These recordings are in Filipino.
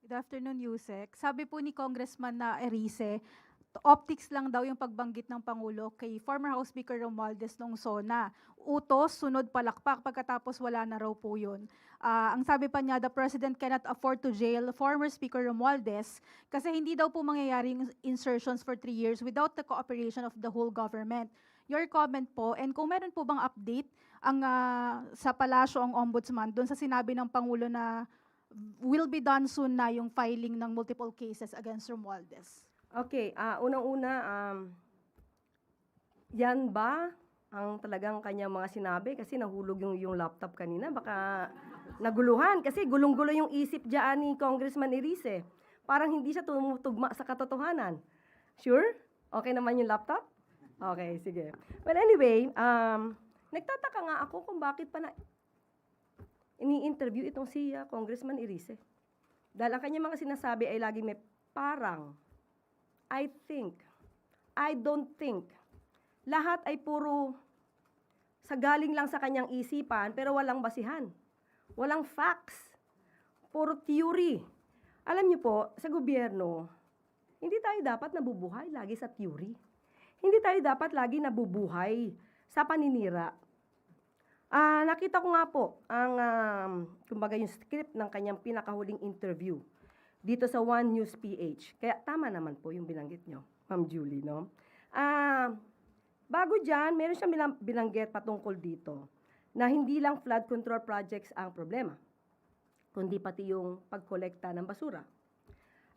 Good afternoon, Yusek. Sabi po ni Congressman na Erice, optics lang daw yung pagbanggit ng Pangulo kay former House Speaker Romualdez nung SONA. Utos, sunod palakpak, pagkatapos wala na raw po yun. Ang sabi pa niya, the President cannot afford to jail former Speaker Romualdez kasi hindi daw po mangyayari yung insertions for 3 years without the cooperation of the whole government. Your comment po, and kung meron po bang update sa palasyo ang ombudsman doon sa sinabi ng Pangulo na will be done soon na yung filing ng multiple cases against Romualdez. Okay, unang-una, yan ba ang talagang kanyang mga sinabi? Kasi nahulog yung laptop kanina. Baka naguluhan. Kasi gulong-gulo yung isip dyan ni Congressman Erice. Parang hindi siya tumutugma sa katotohanan. Sure? Okay naman yung laptop? Okay, sige. Well, anyway, nagtataka nga ako kung bakit pa na ini-interview itong si Congressman Erice. Dahil ang kanyang mga sinasabi ay lagi may parang, I think, I don't think. Lahat ay puro sa galing lang sa kanyang isipan pero walang basihan. Walang facts. Puro theory. Alam niyo po, sa gobyerno, hindi tayo dapat nabubuhay lagi sa theory. Hindi tayo dapat lagi nabubuhay sa paninira. Nakita ko nga po ang kumbaga yung script ng kanyang pinakahuling interview dito sa One News PH. Kaya tama naman po yung binanggit nyo, Ma'am Julie, no? Bago dyan, meron siyang binanggit patungkol dito na hindi lang flood control projects ang problema, kundi pati yung pagkolekta ng basura.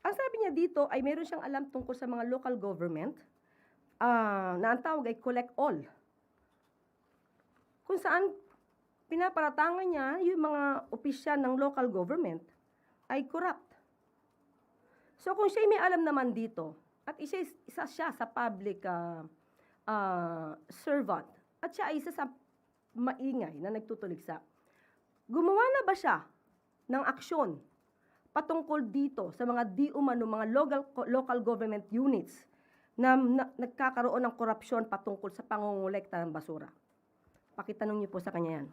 Ang sabi niya dito ay meron siyang alam tungkol sa mga local government na ang tawag ay collect all. Kung saan pinaparatangan niya yung mga opisyal ng local government ay corrupt. So kung siya may alam naman dito, at isa siya sa public servant, at siya ay isa sa maingay na nagtutuligsa, gumawa na ba siya ng aksyon patungkol dito sa mga di umano mga local government units na nagkakaroon ng korupsyon patungkol sa pangongolekta ng basura? Pakitanong niyo po sa kanya yan.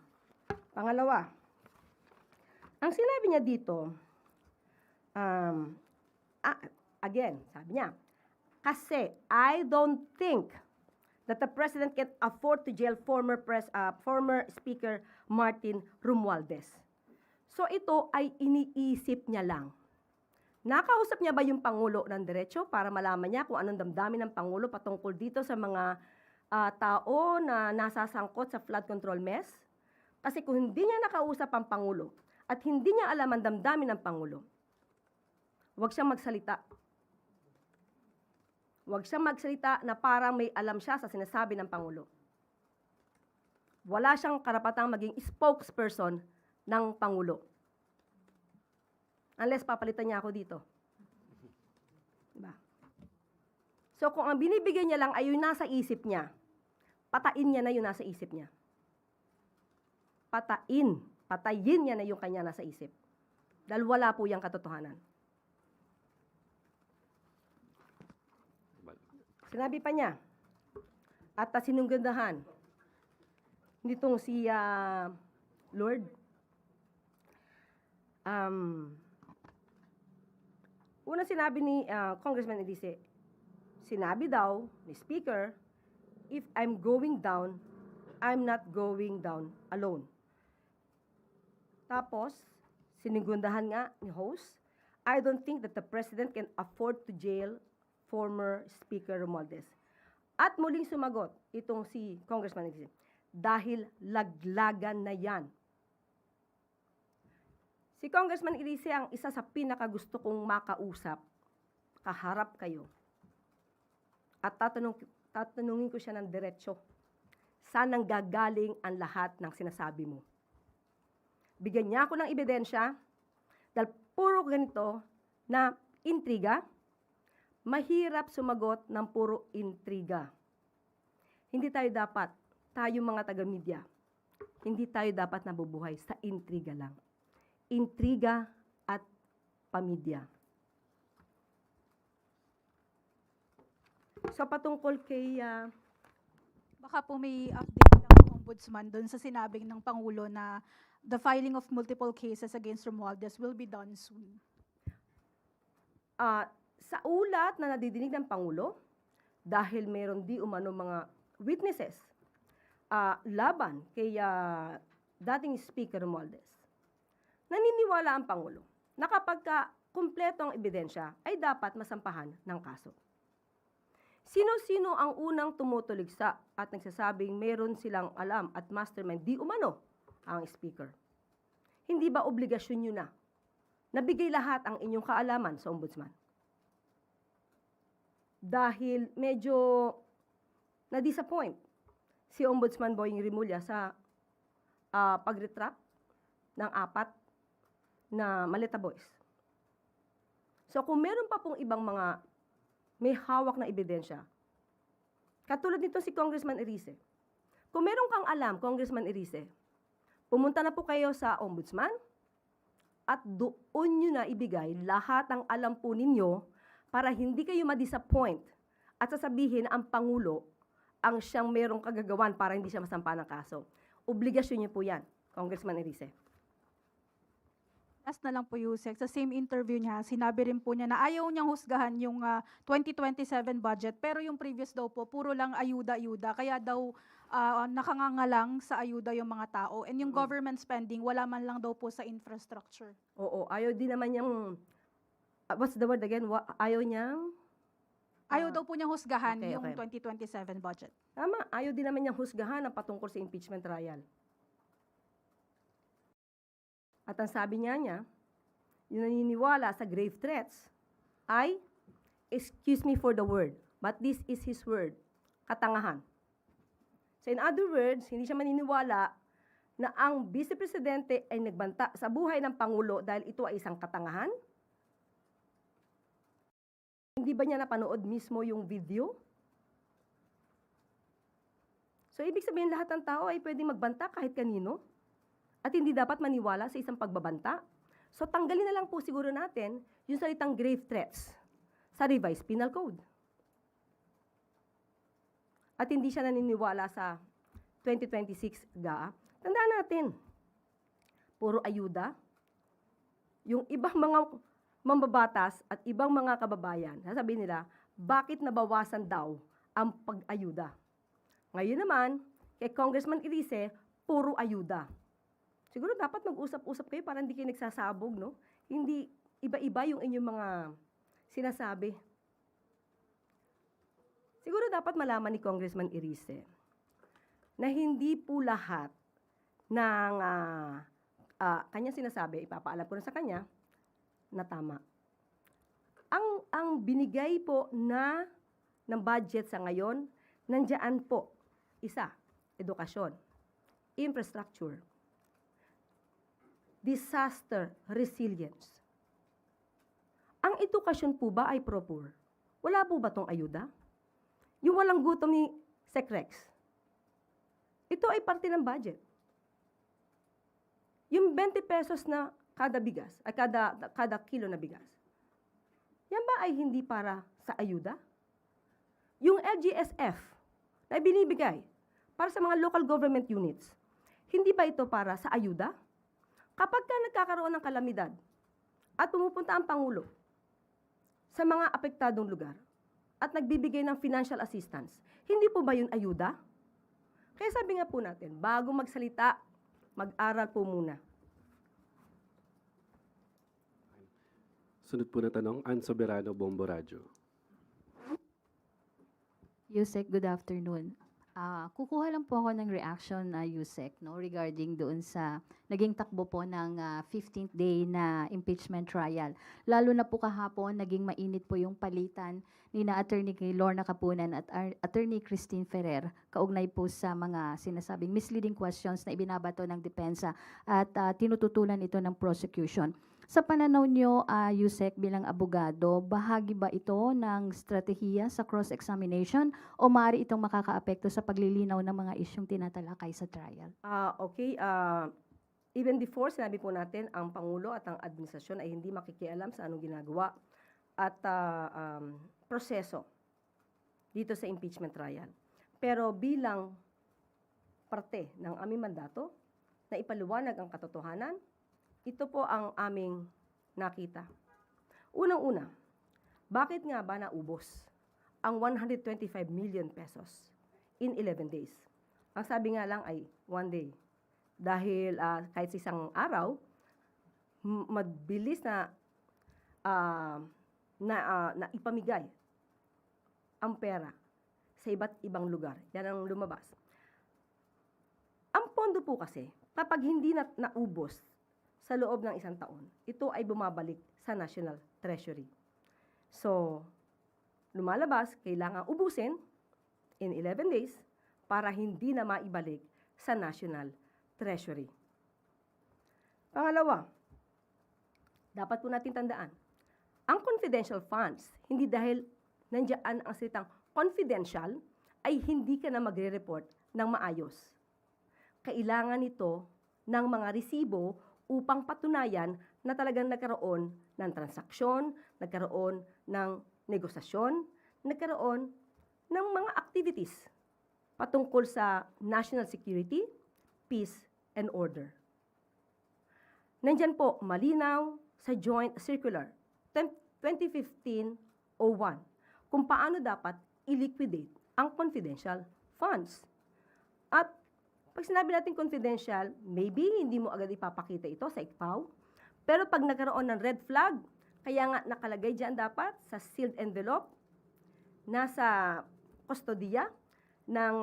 Pangalawa, ang sinabi niya dito, again, sabi niya, kasi I don't think that the President can afford to jail former Speaker Martin Romualdez. So ito ay iniisip niya lang. Nakausap niya ba yung Pangulo ng diretso para malaman niya kung anong damdamin ng Pangulo patungkol dito sa mga tao na nasasangkot sa flood control mess? Kasi kung hindi niya nakausap ang Pangulo at hindi niya alam ang damdamin ng Pangulo, huwag siyang magsalita. Huwag siyang magsalita na parang may alam siya sa sinasabi ng Pangulo. Wala siyang karapatang maging spokesperson ng Pangulo. Unless papalitan niya ako dito. Diba? So kung ang binibigyan niya lang ay yung nasa isip niya, patain niya na yung nasa isip niya. Patayin niya na yung kanya nasa isip. Dahil wala po yung katotohanan. Sinabi pa niya, at sinunggandahan, nitong si Lord, una sinabi ni Congressman Erice, sinabi daw ni Speaker, if I'm going down, I'm not going down alone. Tapos, sinunggandahan nga ni host, I don't think that the President can afford to jail former Speaker Romualdez. At muling sumagot itong si Congressman Erice, dahil laglagan na yan. Si Congressman Erice ang isa sa pinakagusto kong makausap, kaharap kayo. At tatanungin ko siya ng diretsyo, saan nang gagaling ang lahat ng sinasabi mo? Bigyan niya ako ng ebidensya, dahil puro ganito na intriga, mahirap sumagot ng puro intriga. Hindi tayo dapat, tayo mga taga-media, hindi tayo dapat nabubuhay sa intriga lang. Intriga at pamilya. So patungkol kay Baka po may update lang ng ombudsman doon sa sinabing ng Pangulo na the filing of multiple cases against Romualdez will be done soon. sa ulat na nadidinig ng Pangulo, dahil meron di umano mga witnesses laban kay dating Speaker Romualdez, naniniwala ang Pangulo na kapag kumpleto ang ebidensya ay dapat masampahan ng kaso. Sino-sino ang unang tumutuligsa at nagsasabing meron silang alam at mastermind di umano ang Speaker? Hindi ba obligasyon nyo na nabigay lahat ang inyong kaalaman sa Ombudsman? Dahil medyo na-disappoint si Ombudsman Boying Rimulya sa pag-retract ng 4 na Maleta Boys. So kung meron pa pong ibang mga may hawak na ebidensya, katulad nito si Congressman Erice, kung meron kang alam, Congressman Erice, pumunta na po kayo sa Ombudsman at doon nyo na ibigay lahat ng alam po ninyo para hindi kayo ma-disappoint at sasabihin na ang Pangulo ang siyang merong kagagawan para hindi siya masampa ng kaso. Obligasyon niyo po yan, Congressman Erice. Last na lang po, Yusek. Sa same interview niya, sinabi rin po niya na ayaw niyang husgahan yung 2027 budget, pero yung previous daw po, puro lang ayuda-ayuda. Kaya daw nakangangalang sa ayuda yung mga tao. And yung government spending, wala man lang daw po sa infrastructure. Oo, ayaw din naman niyang, what's the word again? Ayaw niyang? Ayaw daw po niyang husgahan okay, yung okay. 2027 budget. Tama, ayaw din naman niyang husgahan ang patungkol sa impeachment trial. At ang sabi niya, yung naniniwala sa grave threats ay, excuse me for the word, but this is his word, katangahan. So in other words, hindi siya maniniwala na ang Vice Presidente ay nagbanta sa buhay ng Pangulo dahil ito ay isang katangahan? Hindi ba niya napanood mismo yung video? So ibig sabihin lahat ng tao ay pwedeng magbanta kahit kanino? At hindi dapat maniwala sa isang pagbabanta. So tanggalin na lang po siguro natin yung salitang grave threats sa revised penal code. At hindi siya naniniwala sa 2026 GAA. Tandaan natin, puro ayuda. Yung ibang mga mambabatas at ibang mga kababayan, sasabihin nila, bakit nabawasan daw ang pag-ayuda? Ngayon naman, kay Congressman Erice, puro ayuda. Siguro dapat mag-usap-usap kayo para hindi kayo nagsasabog, no? Hindi iba-iba yung inyong mga sinasabi. Siguro dapat malaman ni Congressman Erice na hindi po lahat ng kanya sinasabi, ipapaalam ko na sa kanya, na tama. Ang binigay po ng budget sa ngayon, nandiyan po, isa, edukasyon, infrastructure, disaster resilience. Ang edukasyon po ba ay proper? Wala po ba tong ayuda? Yung walang gutom ni Secrex, ito ay parte ng budget. Yung 20 pesos na kada bigas, ay kada kilo na bigas, yan ba ay hindi para sa ayuda? Yung LGSF na binibigay para sa mga local government units, hindi ba ito para sa ayuda? Kapag nagkakaroon ng kalamidad at pumupunta ang Pangulo sa mga apektadong lugar at nagbibigay ng financial assistance, hindi po ba yun ayuda? Kaya sabi nga po natin, bago magsalita, mag-aral po muna. Sunod po na tanong, Ann Soberano, Bombo Radyo. Yusek, good afternoon. Kukuha lang po ako ng reaction na Yusek, no, regarding doon sa naging takbo po ng 15th day na impeachment trial. Lalo na po kahapon, naging mainit po yung palitan ni na Attorney Lorna Capunan at Attorney Christine Ferrer, kaugnay po sa mga sinasabing misleading questions na ibinabato ng depensa at tinututulan ito ng prosecution. Sa pananaw nyo, Yusek, bilang abogado, bahagi ba ito ng strategiya sa cross-examination o maaari itong makakaapekto sa paglilinaw ng mga isyong tinatalakay sa trial? Okay, even before, sinabi po natin, ang Pangulo at ang administrasyon ay hindi makikialam sa anong ginagawa at proseso dito sa impeachment trial. Pero bilang parte ng aming mandato na ipaliwanag ang katotohanan, ito po ang aming nakita. Unang-una, Bakit nga ba naubos ang 125 million pesos in 11 days? Ang sabi nga lang ay 1 day. Dahil kahit sa isang araw, mabilis na ipamigay ang pera sa iba't ibang lugar. Yan ang lumabas. Ang pondo po kasi, kapag hindi naubos sa loob ng isang taon, ito ay bumabalik sa National Treasury. So, lumalabas, kailangan ubusin in 11 days para hindi na maibalik sa National Treasury. Pangalawa, dapat po natin tandaan, ang confidential funds, hindi dahil nandiyan ang salitang confidential, ay hindi ka na magre-report ng maayos. Kailangan ito ng mga resibo upang patunayan na talagang nagkaroon ng transaksyon, nagkaroon ng negosasyon, nagkaroon ng mga activities patungkol sa national security, peace, and order. Nandyan po, malinaw sa Joint Circular 2015-01 kung paano dapat i-liquidate ang confidential funds. At pag sinabi natin confidential, maybe hindi mo agad ipapakita ito sa ICPAW, pero pag nagkaroon ng red flag, kaya nga nakalagay dyan dapat sa sealed envelope, nasa kustodiya ng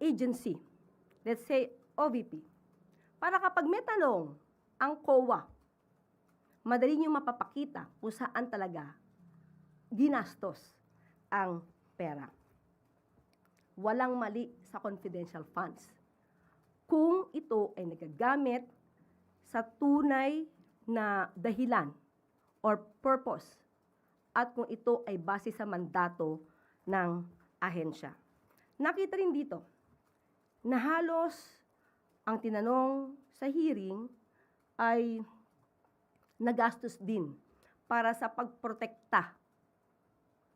agency, let's say OVP, para kapag may tanong ang COA, madali nyo mapapakita kung saan talaga ginastos ang pera. Walang mali sa confidential funds kung ito ay nagagamit sa tunay na dahilan or purpose at kung ito ay base sa mandato ng ahensya. Nakita rin dito na halos ang tinanong sa hearing ay nagastos din para sa pagprotekta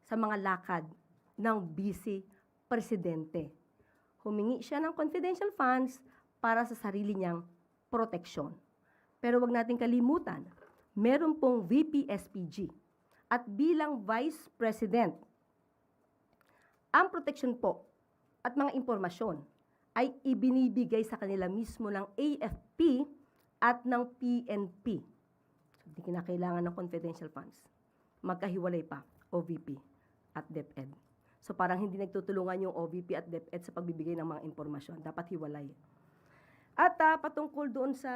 sa mga lakad ng vice presidente. Humingi siya ng confidential funds para sa sarili niyang proteksyon. Pero wag nating kalimutan, meron pong VP-SPG at bilang Vice President, ang proteksyon po at mga impormasyon ay ibinibigay sa kanila mismo ng AFP at ng PNP. So, hindi kinakailangan ng confidential funds. Magkahiwalay pa, OVP at DepEd. So parang hindi nagtutulungan yung OVP at DepEd sa pagbibigay ng mga impormasyon. Dapat hiwalay. At patungkol doon sa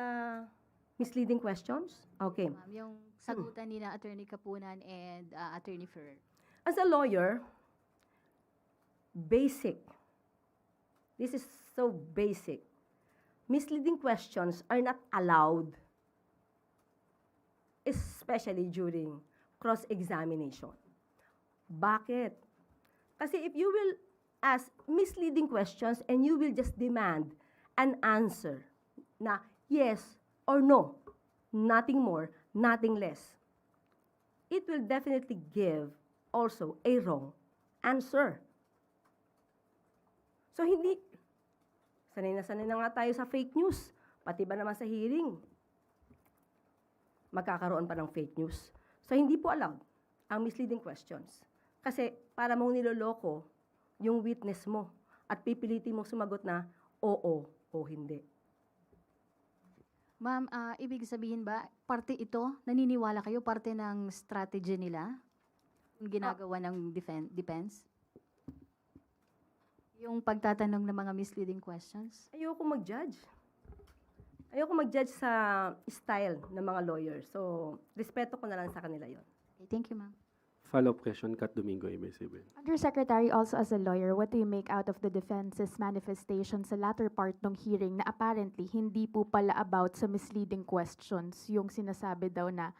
misleading questions, okay. Ma'am, yung sagutan ni na Attorney Kapunan and Attorney Ferrer. As a lawyer, basic. This is so basic. Misleading questions are not allowed, especially during cross-examination. Bakit? Kasi if you will ask misleading questions and you will just demand an answer na yes or no, nothing more, nothing less, it will definitely give also a wrong answer. So hindi, sanay na nga tayo sa fake news, pati ba naman sa hearing, magkakaroon pa ng fake news. So hindi po allowed ang misleading questions. Kasi para mong niloloko yung witness mo at pipilitin mong sumagot na oo o hindi. Ma'am, ibig sabihin ba, parte ito, naniniwala kayo, parte ng strategy nila? Yung ginagawa ng defense? Yung pagtatanong ng mga misleading questions? Ayoko mag-judge. Ayoko mag-judge sa style ng mga lawyers. So, respeto ko na lang sa kanila yon. Okay, thank you, ma'am. Follow-up question, Kat Domingo, ABS-CBN. Undersecretary, also as a lawyer, what do you make out of the defense's manifestation sa latter part ng hearing na apparently hindi po pala about sa misleading questions, yung sinasabi daw na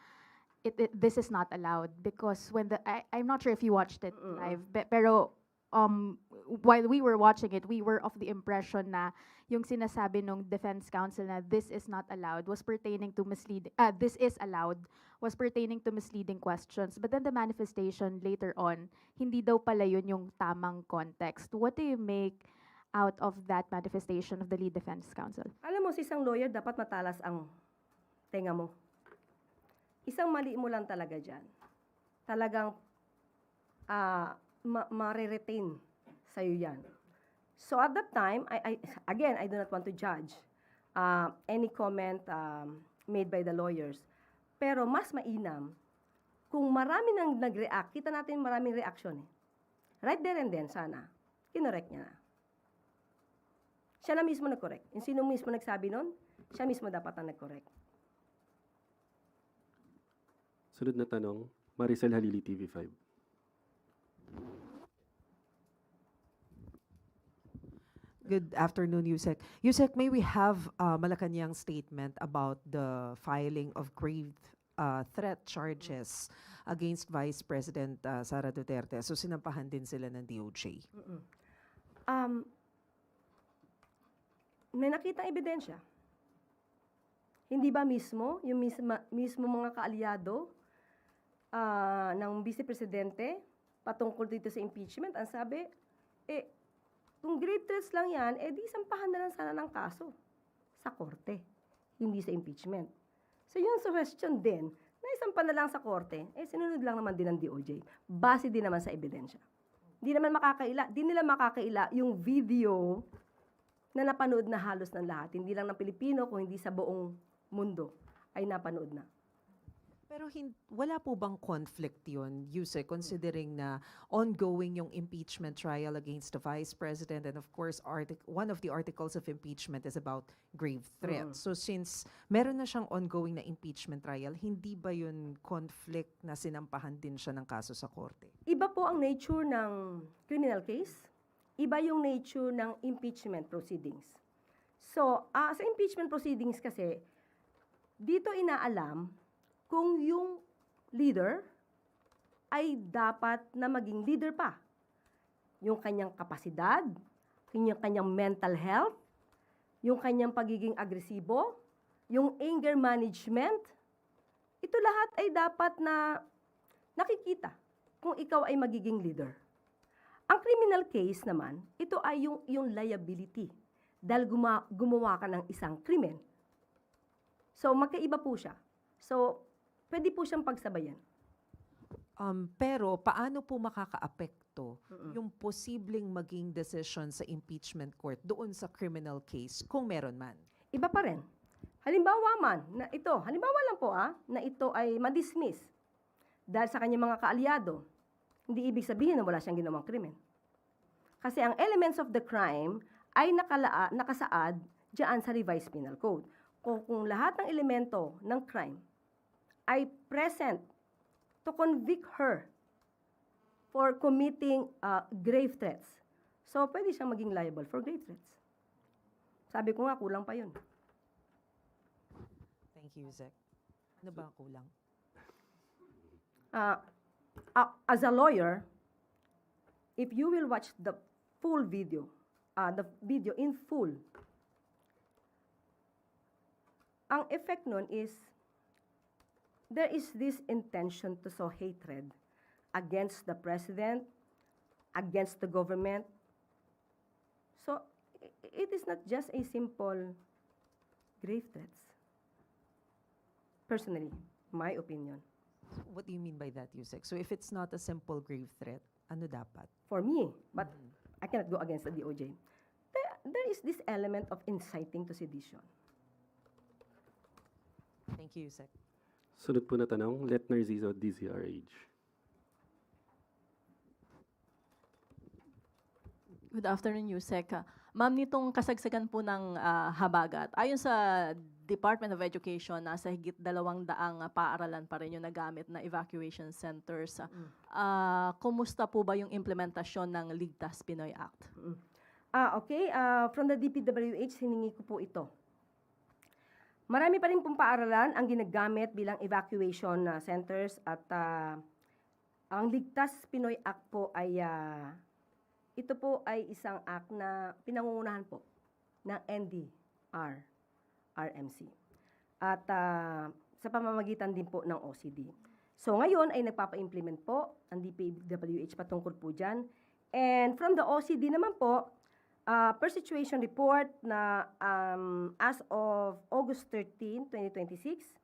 this is not allowed because when I'm not sure if you watched it live, pero while we were watching it, we were of the impression na yung sinasabi ng defense counsel na this is not allowed was pertaining to this is allowed was pertaining to misleading questions. But then the manifestation later on, hindi daw pala yun yung tamang context. What do you make out of that manifestation of the lead defense counsel? Alam mo, sa isang lawyer, dapat matalas ang tenga mo. Isang mali mo lang talaga dyan. Talagang ma-retain sa'yo yan. So at that time, again, I do not want to judge any comment made by the lawyers. Pero mas mainam, kung marami nang nag-react, kita natin maraming reaction eh. Right there and then, sana, kinorek niya na. Siya na mismo nag-correct. Yung sino mismo nagsabi nun, siya mismo dapat ang nag-correct. Sunod na tanong, Maricel Halili, TV5. Good afternoon, Yusek. Yusek, may we have Malacanang statement about the filing of grave threat charges against Vice President Sara Duterte? So sinampahan din sila ng DOJ. May nakitang ebidensya. Hindi ba mismo, yung mismo mga kaalyado ng Vice Presidente patungkol dito sa impeachment, ang sabi, kung grave threats lang yan, di sampahan na lang sana ng kaso sa korte, hindi sa impeachment. So yung suggestion din, na isampa na lang sa korte, sinunod lang naman din ng DOJ. Base din naman sa ebidensya. Di nila makakaila yung video na napanood na halos ng lahat. Hindi lang ng Pilipino, kung hindi sa buong mundo ay napanood na. Pero wala po bang conflict yun, Yusek, considering na ongoing yung impeachment trial against the Vice President, and of course, one of the articles of impeachment is about grave threats. So since meron na siyang ongoing na impeachment trial, hindi ba yun conflict na sinampahan din siya ng kaso sa korte? Iba po ang nature ng criminal case, iba yung nature ng impeachment proceedings. So, sa impeachment proceedings kasi, dito inaalam kung yung leader ay dapat na maging leader pa. Yung kanyang kapasidad, yung kanyang mental health, yung kanyang pagiging agresibo, yung anger management, ito lahat ay dapat na nakikita kung ikaw ay magiging leader. Ang criminal case naman, ito ay yung liability dahil gumawa ka ng isang krimen. So, magkaiba po siya. So, pwede po siyang pagsabayan. Pero paano po makakaapekto yung posibleng maging decision sa impeachment court doon sa criminal case kung meron man? Iba pa rin. Halimbawa lang po na ito ay madismiss dahil sa kanyang mga kaalyado. Hindi ibig sabihin na wala siyang ginawang krimen. Kasi ang elements of the crime ay nakasaad diyan sa revised penal code. Kung lahat ng elemento ng crime ay present to convict her for committing grave threats. So, pwede siyang maging liable for grave threats. Sabi ko nga, kulang pa yun. Thank you, Yusek. Ano ba ang kulang? As a lawyer, if you will watch the full video, the video in full, ang effect nun is, there is this intention to sow hatred against the president, against the government. So, it is not just a simple grave threats. Personally, my opinion. What do you mean by that, Yusek? So if it's not a simple grave threat, ano dapat? For me, but I cannot go against the DOJ. There is this element of inciting to sedition. Thank you, Yusek. Sunod po na tanong, Let Narciso, DZRH. Good afternoon, Yusek. Ma'am, nitong kasagsagan po ng habagat, ayon sa Department of Education, nasa higit 200 paaralan pa rin yung nagamit na evacuation centers. Kumusta po ba yung implementasyon ng Ligtas Pinoy Act? Okay. From the DPWH, hiningi ko po ito. Marami pa rin pong paaralan ang ginagamit bilang evacuation centers at ang Ligtas Pinoy Act po ay ito po ay isang act na pinangungunahan po ng NDR, RMC. At sa pamamagitan din po ng OCD. So ngayon ay nagpapa-implement po ang DPWH patungkol po dyan. And from the OCD naman po, per situation report na as of August 13, 2026,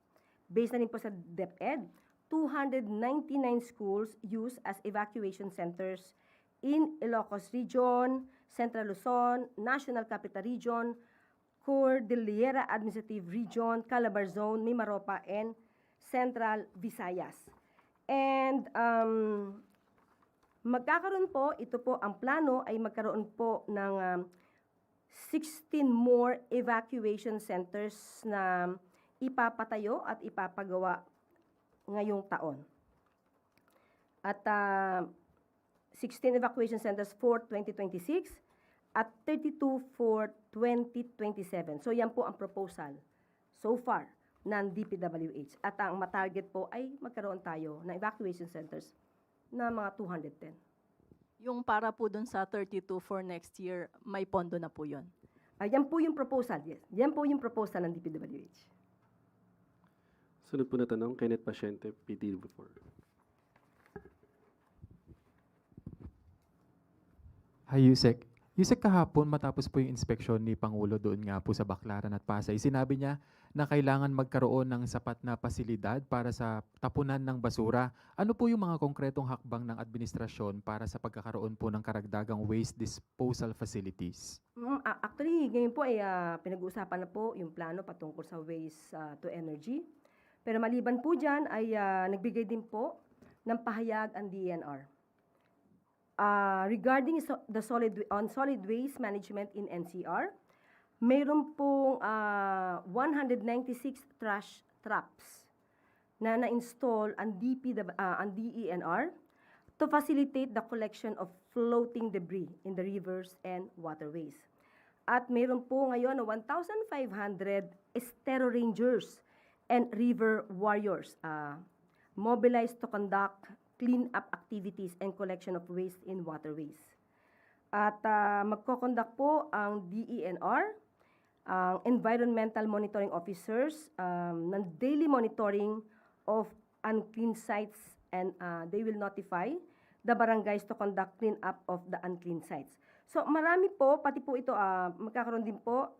based na rin po sa DepEd, 299 schools used as evacuation centers in Ilocos Region, Central Luzon, National Capital Region, Cordillera Administrative Region, Calabar Zone, Mimaropa, and Central Visayas. And magkakaroon po, ito po ang plano ay magkaroon po ng 16 more evacuation centers na ipapatayo at ipapagawa ngayong taon. At 16 evacuation centers for 2026 at 32 for 2027. So yan po ang proposal so far ng DPWH. At ang matarget po ay magkaroon tayo ng evacuation centers na mga 210. Yung para po dun sa 32 for next year, may pondo na po yun. Yan po yung proposal, yes. Yan po yung proposal ng DPWH. Sunod po na tanong, Kenneth Pasyente, PTV4. Hi, Yusek. Yusek, kahapon matapos po yung inspeksyon ni Pangulo doon nga po sa Baclaran at Pasay, sinabi niya na kailangan magkaroon ng sapat na pasilidad para sa tapunan ng basura. Ano po yung mga konkretong hakbang ng administrasyon para sa pagkakaroon po ng karagdagang waste disposal facilities? Actually, ngayon po ay pinag-uusapan na po yung plano patungkol sa waste to energy. Pero maliban po dyan ay nagbigay din po ng pahayag ang DENR. Regarding the solid waste management in NCR, mayroon pong 196 trash traps na na-install ang DENR to facilitate the collection of floating debris in the rivers and waterways. At mayroon po ngayon 1,500 estero rangers and river warriors mobilized to conduct clean-up activities and collection of waste in waterways. At magko-conduct po ang DENR, ang environmental monitoring officers, ng daily monitoring of unclean sites, and they will notify the barangays to conduct clean-up of the unclean sites. So marami po, pati po ito, magkakaroon din po,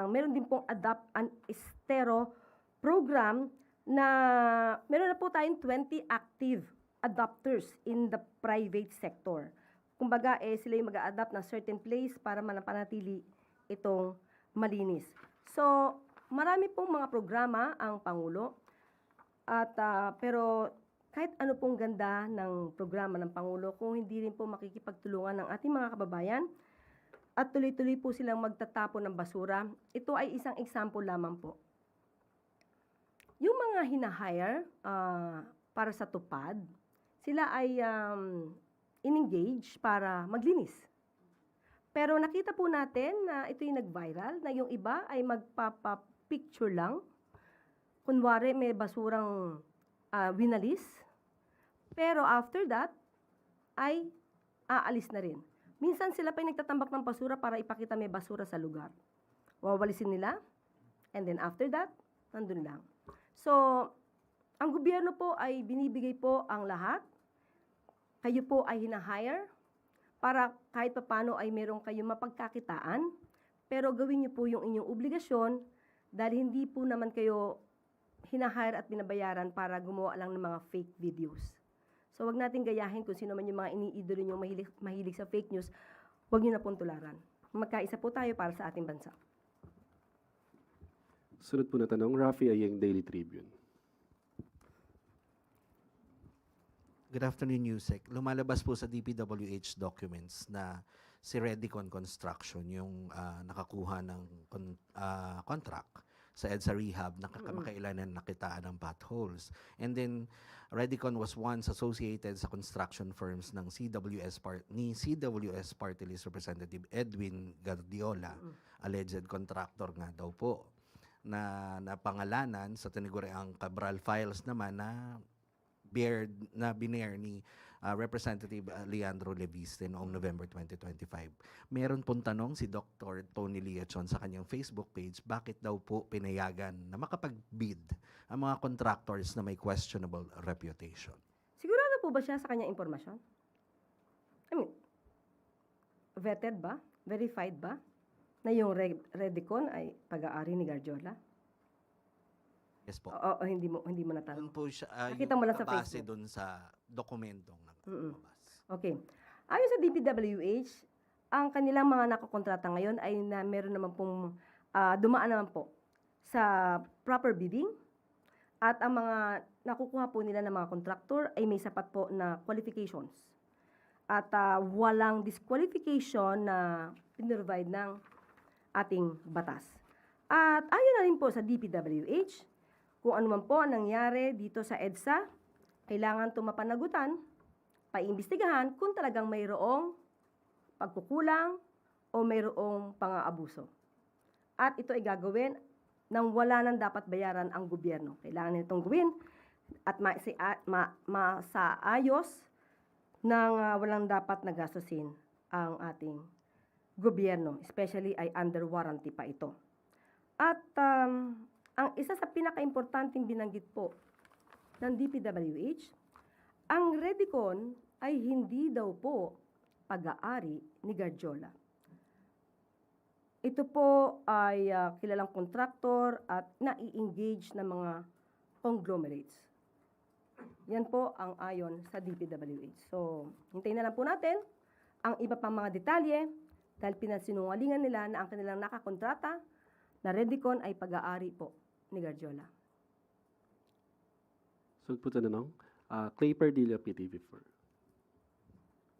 meron din pong Adapt an Estero program na meron na po tayong 20 active adopters in the private sector. Kumbaga, sila yung mag-a-adapt ng certain place para manapanatili itong malinis. So, marami pong mga programa ang Pangulo. At, pero kahit ano pong ganda ng programa ng Pangulo, kung hindi rin po makikipagtulungan ng ating mga kababayan at tuloy-tuloy po silang magtatapon ng basura, ito ay isang example lamang po. Yung mga hinahire para sa tupad, sila ay in-engage para maglinis. Pero nakita po natin na ito yung nag-viral, na yung iba ay magpapa-picture lang. Kunwari may basurang winalis. Pero after that, ay aalis na rin. Minsan sila pa yung nagtatambak ng basura para ipakita may basura sa lugar. Wawalisin nila, and then after that, nandun lang. So, ang gobyerno po ay binibigay po ang lahat. Kayo po ay hinahire para kahit papano ay meron kayong mapagkakitaan, pero gawin niyo po yung inyong obligasyon dahil hindi po naman kayo hinahire at binabayaran para gumawa lang ng mga fake videos. So wag natin gayahin kung sino man yung mga iniidolo niyo mahilig sa fake news, wag niyo na pong tularan. Magkaisa po tayo para sa ating bansa. Sunod po na tanong, Rafi Ayeng, Daily Tribune. Good afternoon, Yusek. Lumalabas po sa DPWH documents na si Redicon Construction yung nakakuha ng contract sa EDSA Rehab na kamakailanan nakitaan ng potholes. And then, Redicon was once associated sa construction firms ng CWS Party List Representative Edwin Guardiola, alleged contractor nga daw po, na napangalanan sa tinaguriang Cabral Files naman na binair ni Representative Leandro Leviste noong November 2025. Meron pong tanong si Dr. Tony Liachon sa kanyang Facebook page, bakit daw po pinayagan na makapag-bid ang mga contractors na may questionable reputation? Sigurado po ba siya sa kanyang impormasyon? I mean, vetted ba? Verified ba? Na yung Redicon ay pag-aari ni Guardiola? Yes po. Oo, hindi mo natanong. Doon po siya, Nakita mo lang sa base Facebook. doon sa dokumentong Mm-mm. lumabas. Okay. Ayon sa DPWH, ang kanilang mga nakakontrata ngayon ay na meron naman pong dumaan naman po sa proper bidding at ang mga nakukuha po nila ng mga contractor ay may sapat po na qualifications. At walang disqualification na pinrovide ng ating batas. At ayon na rin po sa DPWH, kung ano man po ang nangyari dito sa EDSA, kailangan ito mapanagutan, paimbestigahan kung talagang mayroong pagkukulang o mayroong pang-aabuso. At ito ay gagawin nang wala nang dapat bayaran ang gobyerno. Kailangan nitong gawin at masaayos nang walang dapat nagastusin ang ating gobyerno. Especially ay under warranty pa ito. At ang isa sa pinaka-importanting binanggit po ng DPWH, ang Redicon ay hindi daw po pag-aari ni Garjola. Ito po ay kilalang kontraktor at nai-engage ng mga conglomerates. Yan po ang ayon sa DPWH. So, hintayin na lang po natin ang iba pang mga detalye dahil pinasinungalingan nila na ang kanilang nakakontrata na Redicon ay pag-aari po ni Garjola. Sunod po tanong, Clay Pardilla, PTV4.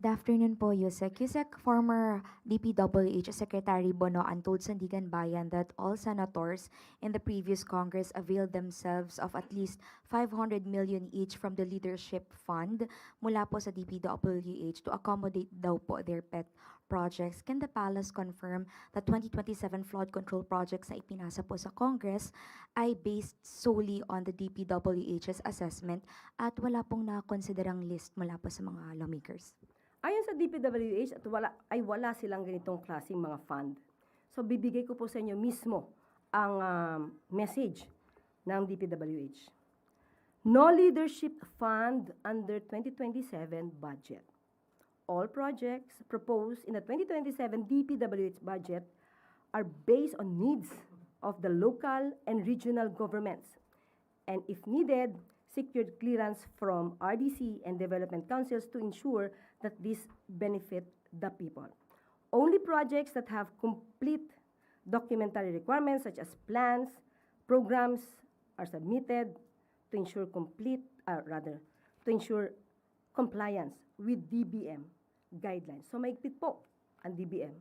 Good afternoon po, Yusek. Yusek, former DPWH Secretary Bonoan told Sandigan Bayan that all senators in the previous Congress availed themselves of at least 500 million each from the leadership fund mula po sa DPWH to accommodate daw po their pet projects. Can the palace confirm that 2027 flood control projects na ipinasa po sa Congress ay based solely on the DPWH's assessment at wala pong nakonsiderang list mula po sa mga lawmakers? Ayon sa DPWH, at wala silang ganitong klaseng mga fund. So, bibigay ko po sa inyo mismo ang message ng DPWH. No leadership fund under 2027 budget. All projects proposed in the 2027 DPWH budget are based on needs of the local and regional governments. And if needed, secured clearance from RDC and development councils to ensure that this benefit the people. Only projects that have complete documentary requirements such as plans, programs are submitted to ensure to ensure compliance with DBM guidelines. So maigpit po ang DBM.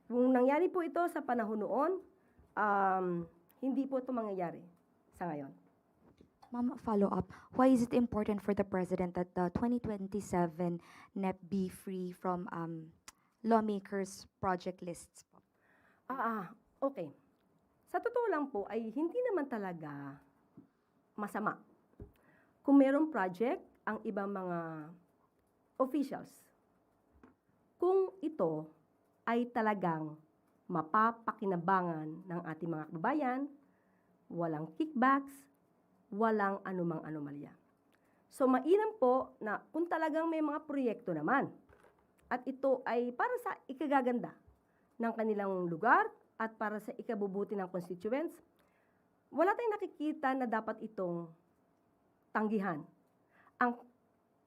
Kung nangyari po ito sa panahon noon, hindi po ito mangyayari sa ngayon. Ma'am, follow up. Why is it important for the President that the 2027 NEP be free from lawmakers' project lists? Okay. Sa totoo lang po ay hindi naman talaga masama. Kung mayroong project ang ibang mga officials, kung ito ay talagang mapapakinabangan ng ating mga kababayan, walang kickbacks, walang anumang anomalya. So, mainam po na kung talagang may mga proyekto naman at ito ay para sa ikagaganda ng kanilang lugar at para sa ikabubuti ng constituents, wala tayong nakikita na dapat itong tanggihan. Ang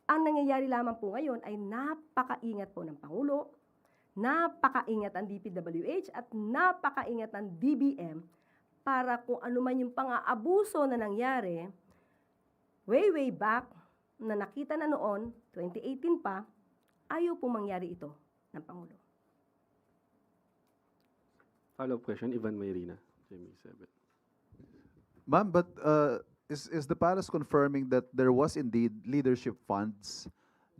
nangyayari lamang po ngayon ay napakaingat po ng Pangulo, napakaingat ang DPWH at napakaingat ang DBM para kung ano man yung pang-aabuso na nangyari, way back, na nakita na noon, 2018 pa, ayaw po mangyari ito ng Pangulo. Follow-up question, Ivan Mayrina, GMA7. Ma'am, but is the palace confirming that there was indeed leadership funds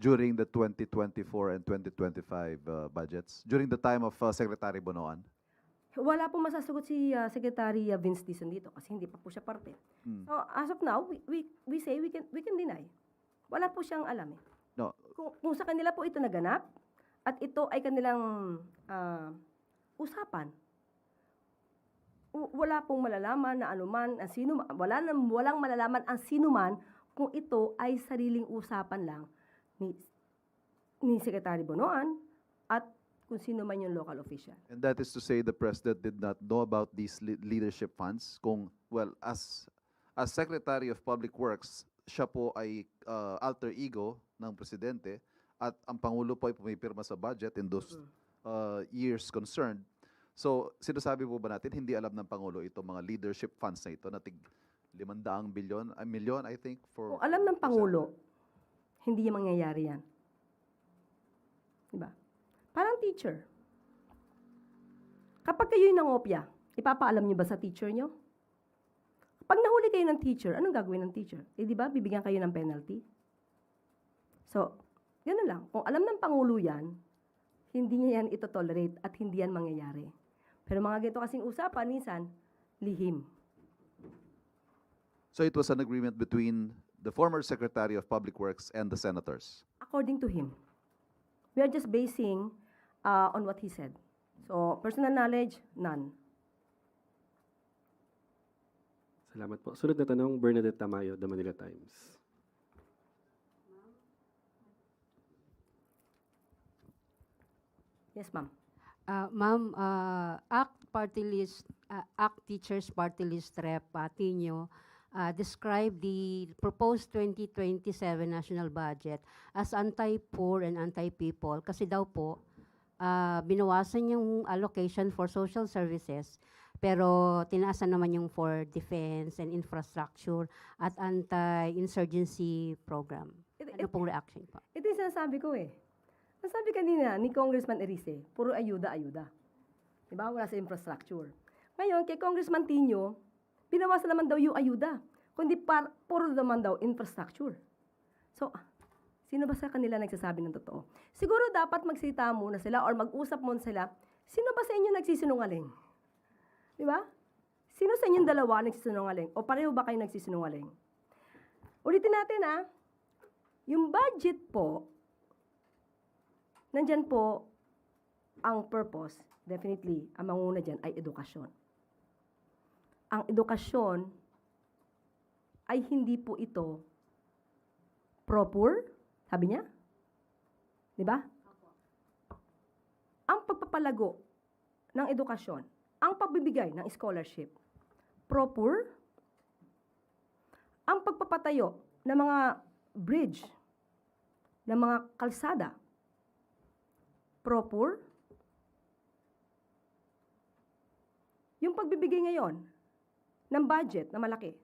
during the 2024 and 2025 budgets, during the time of Secretary Bonoan? Wala po masasagot si Secretary Vince Dizon dito kasi hindi pa po siya parte. So, as of now, we say we can deny. Wala po siyang alam eh. No. Kung sa kanila po ito naganap at ito ay kanilang usapan, wala pong malalaman na anuman ang sino, walang malalaman ang sinuman kung ito ay sariling usapan lang ni Secretary Bonoan at kung sino man yung local official. And that is to say the President did not know about these leadership funds kung, well, as as Secretary of Public Works, siya po ay alter ego ng presidente at ang Pangulo po ay pumipirma sa budget in those years concerned. So, sinasabi po ba natin, hindi alam ng Pangulo itong mga leadership funds na ito na tig 500 milyon, I think, for... Kung alam ng Pangulo, hindi yung mangyayari yan. Diba? Parang teacher. Kapag kayo'y nangopya, ipapaalam niyo ba sa teacher niyo? Pag nahuli kayo ng teacher, anong gagawin ng teacher? Eh, di ba, bibigyan kayo ng penalty? So, gano'n lang. Kung alam ng Pangulo yan, hindi niya yan ito-tolerate at hindi yan mangyayari. Pero mga ganito kasing usapan, minsan, lihim. So it was an agreement between the former Secretary of Public Works and the senators. According to him. We are just basing on what he said. So, personal knowledge, none. Salamat po. Sunod na tanong, Bernadette Tamayo, The Manila Times. Yes, ma'am. Ma'am, ACT Teachers Party List Rep Patino described the proposed 2027 national budget as anti-poor and anti-people kasi daw po binawasan yung allocation for social services pero tinaasan naman yung for defense and infrastructure at anti-insurgency program. Ano pong reaction po? Ito yung sinasabi ko eh. Nasabi kanina ni Congressman Erice, puro ayuda-ayuda. Diba? Wala sa infrastructure. Ngayon, kay Congressman Tino, binawasan naman daw yung ayuda. Kundi puro naman daw infrastructure. So, sino ba sa kanila nagsasabi ng totoo? Siguro dapat magsita muna sila or mag-usap muna sila. Sino ba sa inyo nagsisinungaling? Diba? Sino sa inyong dalawa nagsisinungaling? O pareho ba kayo nagsisinungaling? Ulitin natin yung budget po, nandyan po ang purpose, definitely, ang manguna dyan ay edukasyon. Ang edukasyon ay hindi po ito pro-poor, sabi niya? Di ba? Ang pagpapalago ng edukasyon, ang pagbibigay ng scholarship, pro-poor, ang pagpapatayo ng mga bridge, ng mga kalsada, pro-poor, yung pagbibigay ngayon ng budget na malaki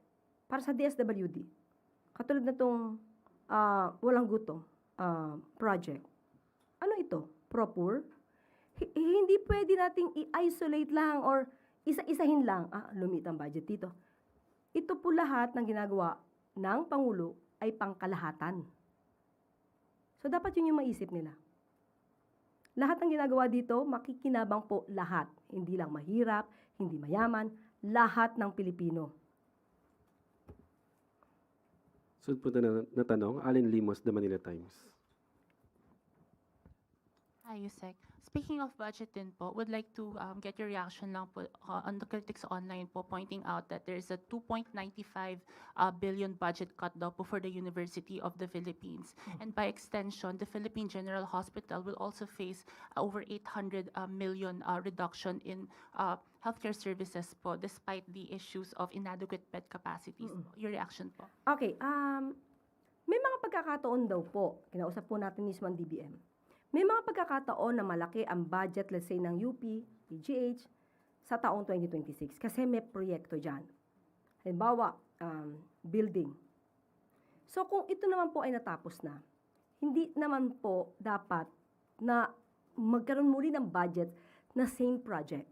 para sa DSWD, katulad na itong walang gutom project. Ano ito? Pro-poor? Hindi pwede nating i-isolate lang or isa-isahin lang. Lumit ang budget dito. Ito po lahat ng ginagawa ng Pangulo ay pangkalahatan. So, dapat yun yung maisip nila. Lahat ng ginagawa dito, makikinabang po lahat. Hindi lang mahirap, hindi mayaman, lahat ng Pilipino. Sunod po na tanong, Allen Limos, The Manila Times. Hi, Yusek. Speaking of budget din po, would like to get your reaction lang po on the critics online po pointing out that there is a 2.95 billion budget cut daw po for the University of the Philippines. And by extension, the Philippine General Hospital will also face over 800 million reduction in healthcare services po despite the issues of inadequate bed capacities. Your reaction po? Okay, may mga pagkakataon daw po, kinausap po natin mismo ang DBM, may mga pagkakataon na malaki ang budget, let's say, ng UP, PGH, sa taong 2026. Kasi may proyekto dyan. Halimbawa, building. So, kung ito naman po ay natapos na, hindi naman po dapat na magkaroon muli ng budget na same project.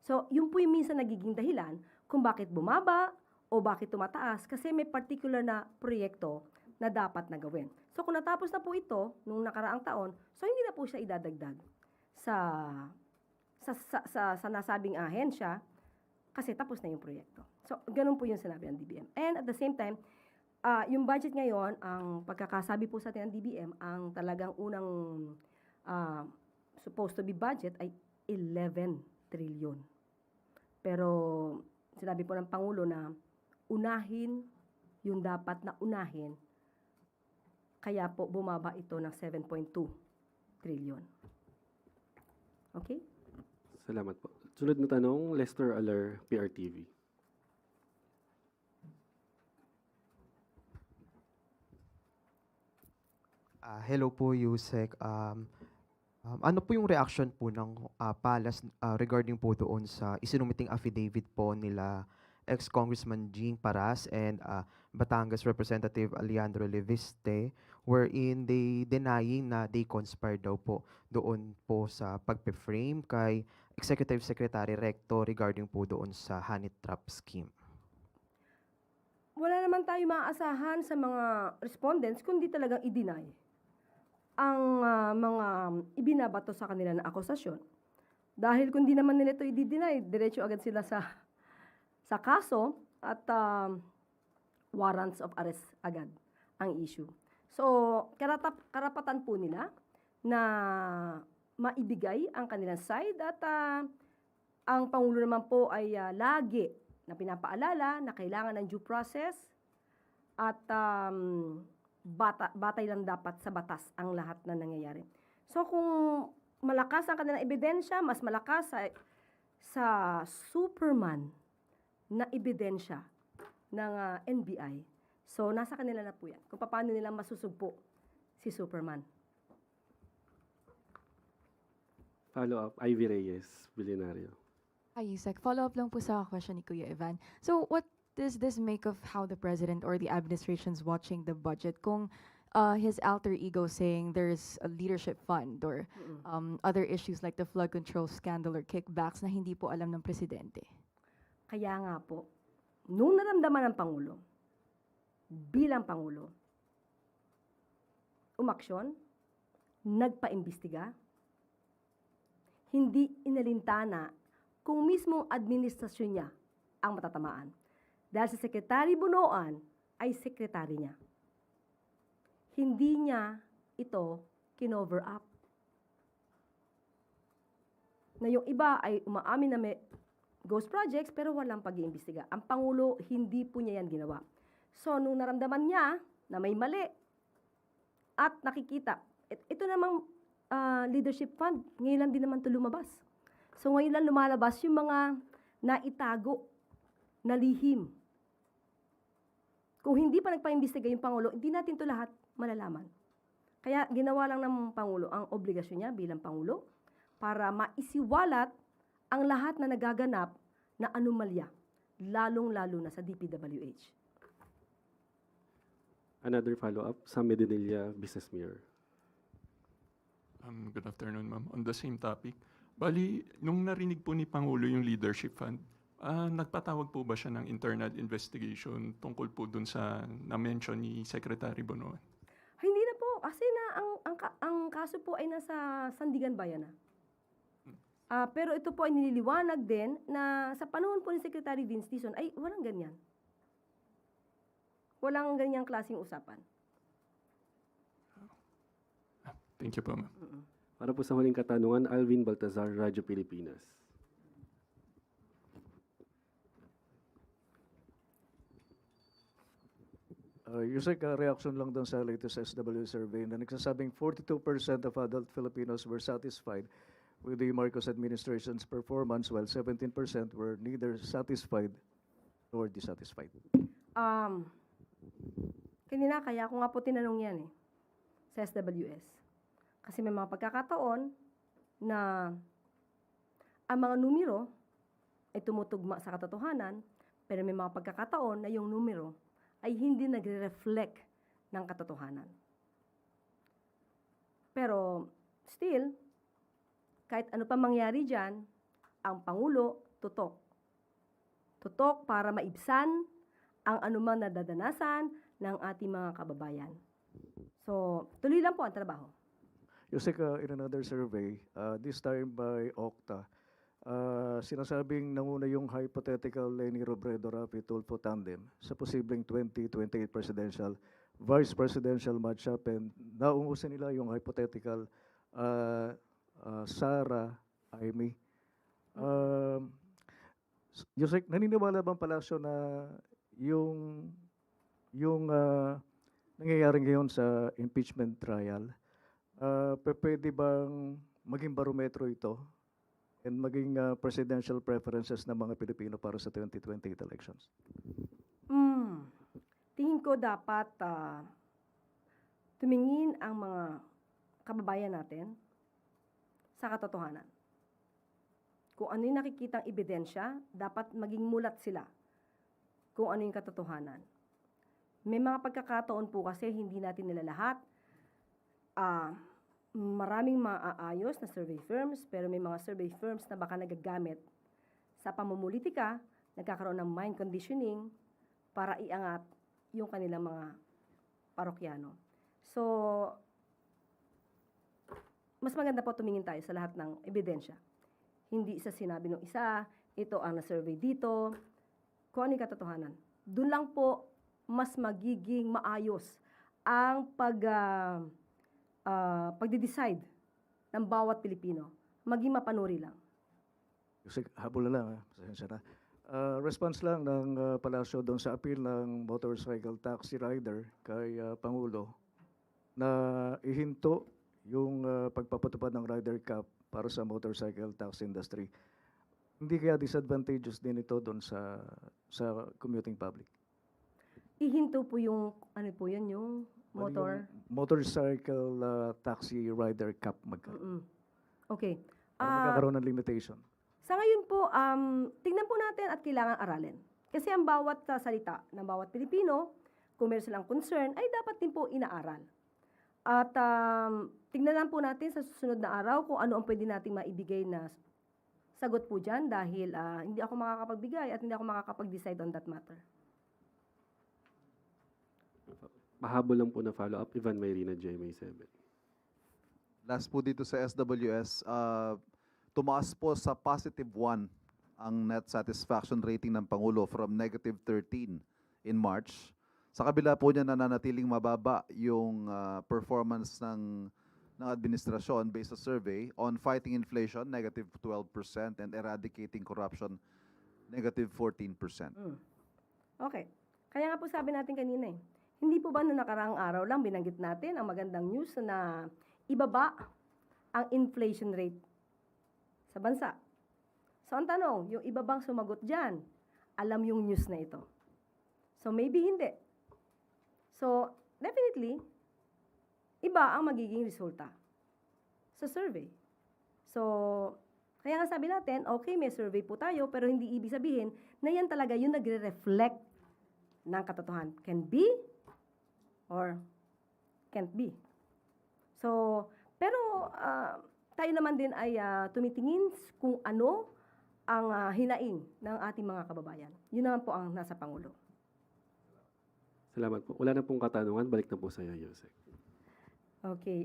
So, yun po yung minsan nagiging dahilan kung bakit bumaba o bakit tumataas kasi may particular na proyekto na dapat na gawin. So, kung natapos na po ito nung nakaraang taon, so hindi na po siya idadagdag sa nasabing ahensya kasi tapos na yung proyekto. So, ganun po yung sinabi ng DBM. And at the same time, yung budget ngayon, ang pagkakasabi po sa atin ng DBM, ang talagang unang supposed to be budget ay 11 trillion. Pero sinabi po ng Pangulo na unahin yung dapat na unahin. Kaya po bumaba ito ng 7.2 trillion. Okay? Salamat po. Sunod na tanong, Lester Aler, PRTV. Hello po, Yusek. Ano po yung reaction po ng Palace regarding po doon sa isinumiting affidavit po nila ex-Congressman Jing Paras and Batangas Representative Alejandro Leviste, wherein they denying na they conspired daw po doon po sa pagpe-frame kay Executive Secretary Recto regarding po doon sa honey trap scheme? Wala naman tayo maaasahan sa mga respondents kundi talagang i-deny ang mga ibinabato sa kanila na akusasyon. Dahil kung di naman nila ito i-deny, diretso agad sila sa kaso at warrants of arrest agad ang issue. So, karapatan po nila na maibigay ang kanilang side at ang Pangulo naman po ay lagi na pinapaalala na kailangan ng due process at batay lang dapat sa batas ang lahat na nangyayari. So kung malakas ang kanilang ebidensya, mas malakas sa Superman na ebidensya ng NBI. So nasa kanila na po yan. Kung paano nila masusugpo si Superman. Follow up, Ivy Reyes, Bilyonaryo. Hi, Yusek. Follow up lang po sa question ni Kuya Ivan. So, what does this make of how the president or the administration's watching the budget kung his alter ego saying there's a leadership fund or other issues like the flood control scandal or kickbacks na hindi po alam ng presidente? Kaya nga po, nung naramdaman ng Pangulo, bilang Pangulo, umaksyon, nagpaimbestiga, hindi inalintana kung mismong administrasyon niya ang matatamaan. Dahil si Secretary Bonoan ay sekretary niya. Hindi niya ito kinover up. Na yung iba ay umaamin na may ghost projects pero walang pag-iimbestiga. Ang Pangulo, hindi po niya yan ginawa. So, nung naramdaman niya na may mali at nakikita, ito namang leadership fund, ngayon lang din naman ito lumabas. So, ngayon lang lumalabas yung mga naitago na lihim. Kung hindi pa nagpa-imbestiga yung Pangulo, hindi natin ito lahat malalaman. Kaya ginawa lang ng Pangulo ang obligasyon niya bilang Pangulo para maisiwalat ang lahat na nagaganap na anomalya, lalong-lalo na sa DPWH. Another follow-up, Sam Medinilla, Business Mirror. Good afternoon, ma'am. On the same topic, bali, nung narinig po ni Pangulo yung leadership fund, nagpatawag po ba siya ng internal investigation tungkol po dun sa na-mention ni Secretary Bonoan? Hindi na po, kasi na ang kaso po ay nasa Sandigan Bayan na. Pero ito po ay nililiwanag din na sa panahon po ni Secretary Vince Dizon ay walang ganyan. Walang ganyang klaseng usapan. Thank you po, ma'am. Para po sa huling katanungan, Alvin Baltazar, Radyo Pilipinas. Yusek, reaction lang doon sa latest SW survey na nagsasabing 42% of adult Filipinos were satisfied with the Marcos administration's performance while 17% were neither satisfied nor dissatisfied. Kanina, kaya ako nga po tinanong yan sa SWS. Kasi may mga pagkakataon na ang mga numero ay tumutugma sa katotohanan, pero may mga pagkakataon na yung numero ay hindi nagre-reflect ng katotohanan. Pero still, kahit ano pa mangyari dyan, ang Pangulo tutok. Tutok para maibsan ang anumang nadadanasan ng ating mga kababayan. So, tuloy lang po ang trabaho. Yusek, in another survey, this time by Okta, sinasabing nanguna yung hypothetical Leni Robredo-Rafi Tulfo tandem sa posibleng 2028 presidential, vice presidential matchup, and naungusan nila yung hypothetical Sara Amy. Yusek, naniniwala bang palasyo na yung nangyayari ngayon sa impeachment trial, pwede bang maging barometro ito and maging presidential preferences ng mga Pilipino para sa 2028 elections? Tingin ko dapat tumingin ang mga kababayan natin sa katotohanan. Kung ano yung nakikitang ebidensya, dapat maging mulat sila kung ano yung katotohanan. May mga pagkakataon po kasi hindi natin nila lahat. Maraming maaayos na survey firms, pero may mga survey firms na baka nagagamit sa pamumulitika, nagkakaroon ng mind conditioning para iangat yung kanilang mga parokyano. So, mas maganda po tumingin tayo sa lahat ng ebidensya. Hindi isa sinabi ng isa, ito ang na-survey dito, kung ano yung katotohanan. Doon lang po mas magiging maayos ang pagde-decide ng bawat Pilipino. Maging mapanuri lang. Habol na lang, pasensya na. Response lang ng palasyo doon sa appeal ng motorcycle taxi rider kay Pangulo na ihinto yung pagpapatupad ng rider cap para sa motorcycle taxi industry. Hindi kaya disadvantageous din ito doon sa commuting public? Ihinto po yung, ano po yun, yung motor? Yung motorcycle taxi rider cap Okay. para magkakaroon ng limitation. Sa ngayon po, tingnan po natin at kailangan aralin. Kasi ang bawat salita ng bawat Pilipino, kung meron silang concern, ay dapat din po inaaral. At tingnan lang po natin sa susunod na araw kung ano ang pwede nating maibigay na sagot po dyan dahil hindi ako makakapagbigay at hindi ako makakapag-decide on that matter. Mahabol lang po na follow-up, Ivan Mayrina, GMA7. Last po dito sa SWS, tumaas po sa +1 ang net satisfaction rating ng Pangulo from -13 in March. Sa kabila po niya nananatiling mababa yung performance ng administrasyon based sa survey on fighting inflation, -12%, and eradicating corruption, -14%. Okay. Kaya nga po sabi natin kanina hindi po ba noong nakaraang araw lang binanggit natin ang magandang news na ibaba ang inflation rate sa bansa? So ang tanong, yung iba bang sumagot dyan, alam yung news na ito? So maybe hindi. So definitely, iba ang magiging resulta sa survey. So, kaya nga sabi natin, okay, may survey po tayo, pero hindi ibig sabihin na yan talaga yung nagre-reflect ng katotohanan. Can be or can't be. So, pero tayo naman din ay tumitingin kung ano ang hinaing ng ating mga kababayan. Yun naman po ang nasa Pangulo. Salamat po. Wala na pong katanungan. Balik na po sa iyo, Yusek. Okay.